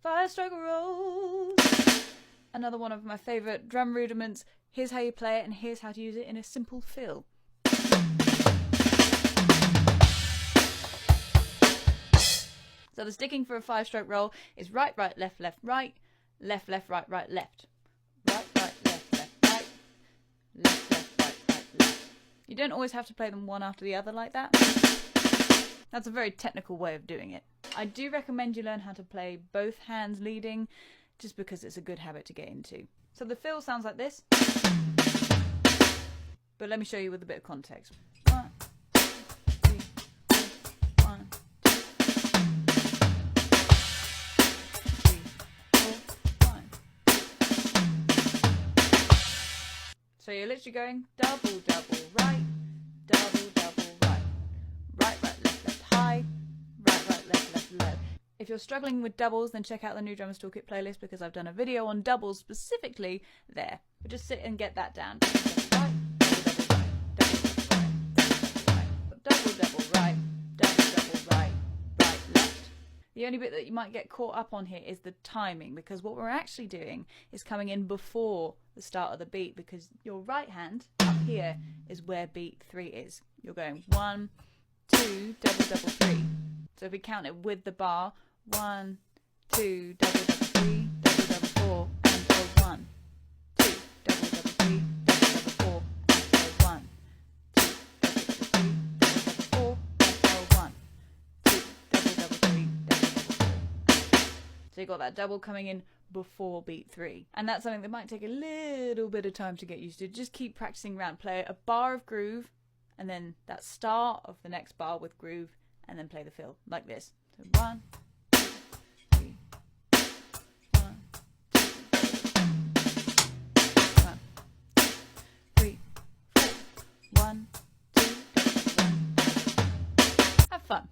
5-stroke rolls. Another one of my favourite drum rudiments. Here's how you play it, and here's how to use it in a simple fill. So the sticking for a 5-stroke roll is right, right, left, left, right, left, left, right, right, left. Right, right, left, left, right, left, left, right, right, left. You don't always have to play them one after the other like that. That's a very technical way of doing it. I do recommend you learn how to play both hands leading, just because it's a good habit to get into. So the fill sounds like this, but let me show you with a bit of context. 1, 2, 3, 4, 1, 2, 3, 4, 1. So you're literally going double, double, right, double, double, right, right, right, left, left, high, right, right, left, left, low. If you're struggling with doubles, then check out the New Drummers Toolkit playlist, because I've done a video on doubles specifically there. But just sit and get that down. Double, double, right, double, double, right, right, left. The only bit that you might get caught up on here is the timing, because what we're actually doing is coming in before the start of the beat, because your right hand up here is where beat 3 is. You're going 1, 2, double, double, 3. So if we count it with the bar, 1, 2, double, double, 3, double, double, 4, and go 1, 2, double, double, 3, double, double, 4, and go 1, 2, double, double, 3, double, double, 4, and go 1, 2, double, double, 3, double, double, 4. So you got that double coming in before beat 3. And that's something that might take a little bit of time to get used to. Just keep practicing around. Play a bar of groove, and then that start of the next bar with groove, and then play the fill like this. So 1, 2, 3, 1, 2, 1, 3, 4, 1, 2, 1. Have fun.